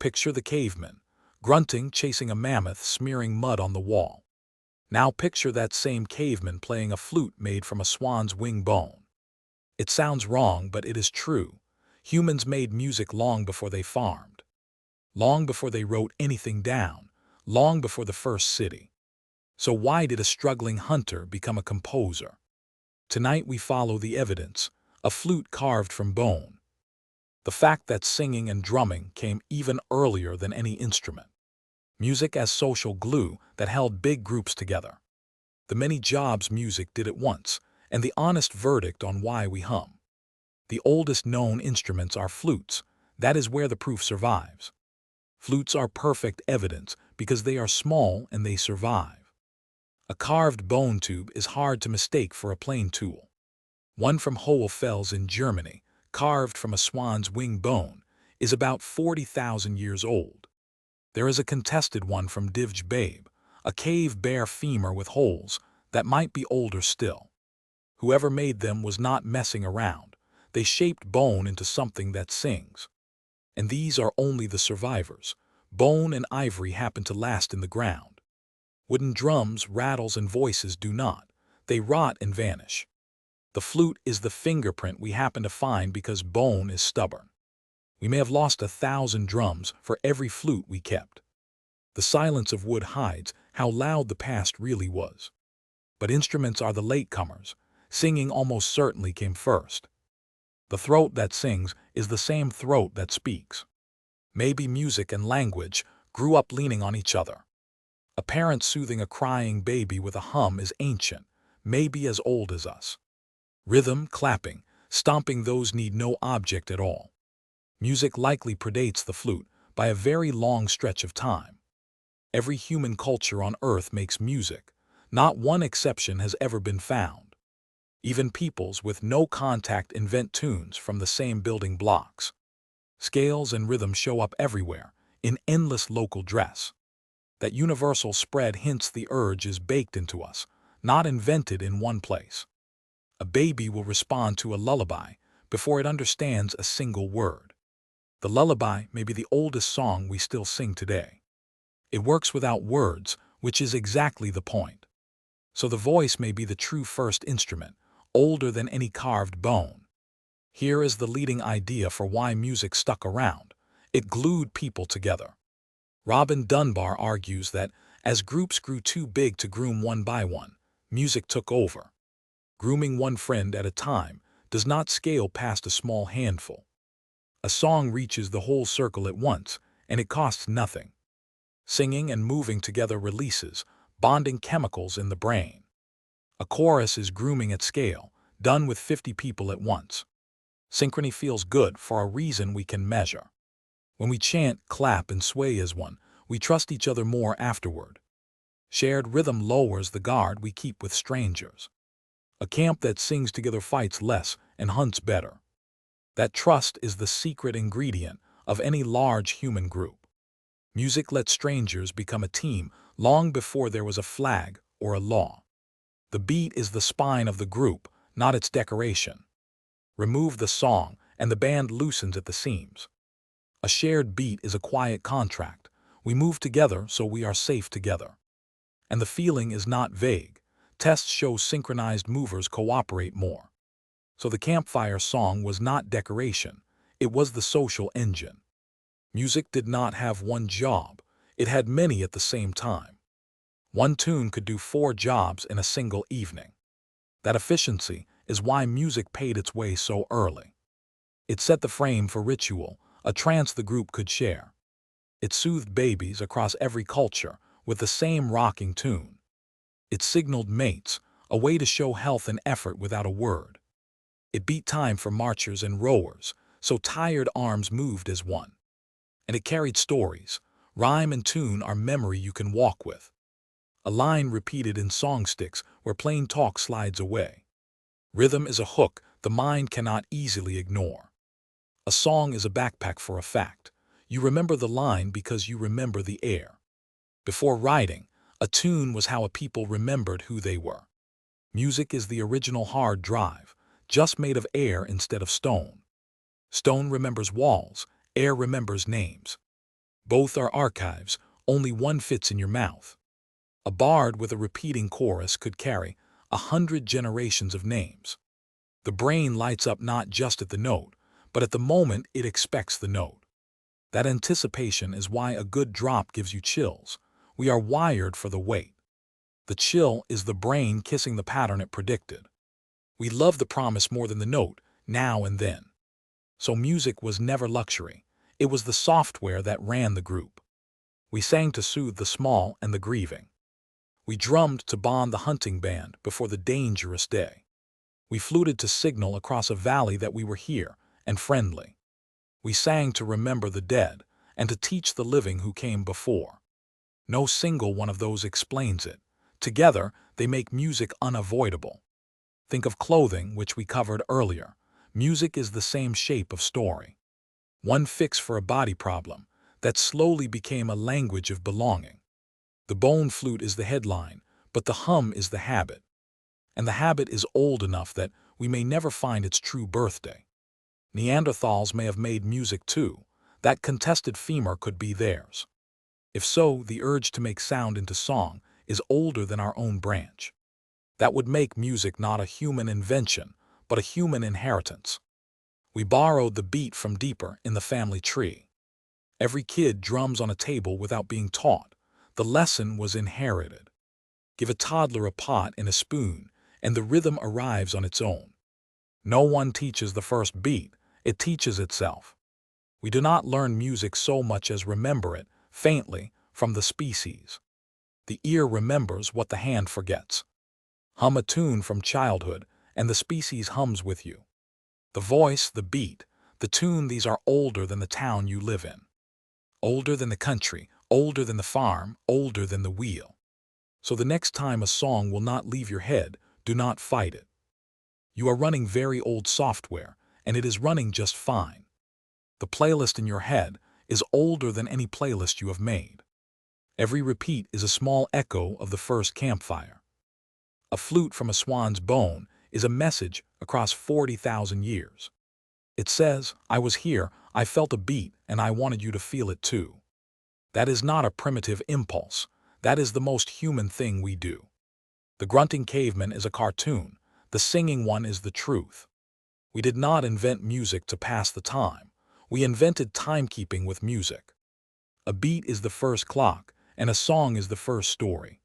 Picture the caveman, grunting, chasing a mammoth, smearing mud on the wall. Now picture that same caveman playing a flute made from a swan's wing bone. It sounds wrong, but it is true. Humans made music long before they farmed, long before they wrote anything down, long before the first city. So why did a struggling hunter become a composer? Tonight we follow the evidence, a flute carved from bone. The fact that singing and drumming came even earlier than any instrument. Music as social glue that held big groups together. The many jobs music did at once, and the honest verdict on why we hum. The oldest known instruments are flutes. That is where the proof survives. Flutes are perfect evidence because they are small and they survive. A carved bone tube is hard to mistake for a plain tool. One from Hohle Fels in Germany, carved from a swan's wing bone, is about 40,000 years old. There is a contested one from Divj Babe, a cave bear femur with holes, that might be older still. Whoever made them was not messing around. They shaped bone into something that sings. And these are only the survivors. Bone and ivory happen to last in the ground. Wooden drums, rattles, and voices do not. They rot and vanish. The flute is the fingerprint we happen to find because bone is stubborn. We may have lost 1,000 drums for every flute we kept. The silence of wood hides how loud the past really was. But instruments are the latecomers. Singing almost certainly came first. The throat that sings is the same throat that speaks. Maybe music and language grew up leaning on each other. A parent soothing a crying baby with a hum is ancient, maybe as old as us. Rhythm, clapping, stomping, those need no object at all. Music likely predates the flute by a very long stretch of time. Every human culture on Earth makes music. Not one exception has ever been found. Even peoples with no contact invent tunes from the same building blocks. Scales and rhythm show up everywhere, in endless local dress. That universal spread hints the urge is baked into us, not invented in one place. A baby will respond to a lullaby before it understands a single word. The lullaby may be the oldest song we still sing today. It works without words, which is exactly the point. So the voice may be the true first instrument, older than any carved bone. Here is the leading idea for why music stuck around. It glued people together. Robin Dunbar argues that as groups grew too big to groom one by one, music took over. Grooming one friend at a time does not scale past a small handful. A song reaches the whole circle at once, and it costs nothing. Singing and moving together releases bonding chemicals in the brain. A chorus is grooming at scale, done with 50 people at once. Synchrony feels good for a reason we can measure. When we chant, clap, and sway as one, we trust each other more afterward. Shared rhythm lowers the guard we keep with strangers. A camp that sings together fights less and hunts better. That trust is the secret ingredient of any large human group. Music lets strangers become a team long before there was a flag or a law. The beat is the spine of the group, not its decoration. Remove the song, and the band loosens at the seams. A shared beat is a quiet contract. We move together so we are safe together. And the feeling is not vague. Tests show synchronized movers cooperate more. So the campfire song was not decoration. It was the social engine. Music did not have one job. It had many at the same time. One tune could do 4 jobs in a single evening. That efficiency is why music paid its way so early. It set the frame for ritual, a trance the group could share. It soothed babies across every culture with the same rocking tune. It signaled mates, a way to show health and effort without a word. It beat time for marchers and rowers, so tired arms moved as one. And it carried stories. Rhyme and tune are memory you can walk with. A line repeated in song sticks where plain talk slides away. Rhythm is a hook the mind cannot easily ignore. A song is a backpack for a fact. You remember the line because you remember the air. Before writing, a tune was how a people remembered who they were. Music is the original hard drive, just made of air instead of stone. Stone remembers walls, air remembers names. Both are archives, only one fits in your mouth. A bard with a repeating chorus could carry 100 generations of names. The brain lights up not just at the note, but at the moment it expects the note. That anticipation is why a good drop gives you chills. We are wired for the wait. The chill is the brain kissing the pattern it predicted. We love the promise more than the note, now and then. So music was never luxury. It was the software that ran the group. We sang to soothe the small and the grieving. We drummed to bond the hunting band before the dangerous day. We fluted to signal across a valley that we were here and friendly. We sang to remember the dead and to teach the living who came before. No single one of those explains it. Together, they make music unavoidable. Think of clothing, which we covered earlier. Music is the same shape of story. One fix for a body problem that slowly became a language of belonging. The bone flute is the headline, but the hum is the habit. And the habit is old enough that we may never find its true birthday. Neanderthals may have made music too. That contested femur could be theirs. If so, the urge to make sound into song is older than our own branch. That would make music not a human invention, but a human inheritance. We borrowed the beat from deeper in the family tree. Every kid drums on a table without being taught. The lesson was inherited. Give a toddler a pot and a spoon, and the rhythm arrives on its own. No one teaches the first beat, it teaches itself. We do not learn music so much as remember it, faintly, from the species. The ear remembers what the hand forgets. Hum a tune from childhood, and the species hums with you. The voice, the beat, the tune, these are older than the town you live in. Older than the country, older than the farm, older than the wheel. So the next time a song will not leave your head, do not fight it. You are running very old software, and it is running just fine. The playlist in your head is older than any playlist you have made. Every repeat is a small echo of the first campfire. A flute from a swan's bone is a message across 40,000 years. It says, I was here, I felt a beat, and I wanted you to feel it too. That is not a primitive impulse. That is the most human thing we do. The grunting caveman is a cartoon. The singing one is the truth. We did not invent music to pass the time. We invented timekeeping with music. A beat is the first clock, and a song is the first story.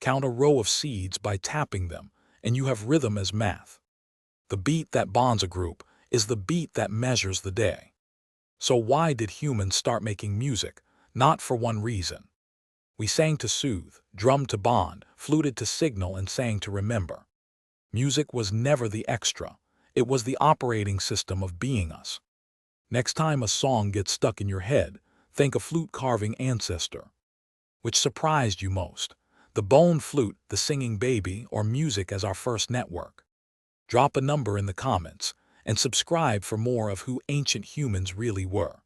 Count a row of seeds by tapping them, and you have rhythm as math. The beat that bonds a group is the beat that measures the day. So why did humans start making music? Not for one reason. We sang to soothe, drummed to bond, fluted to signal, and sang to remember. Music was never the extra. It was the operating system of being us. Next time a song gets stuck in your head, think a flute carving ancestor. Which surprised you most? The bone flute, the singing baby, or music as our first network? Drop a number in the comments, and subscribe for more of who ancient humans really were.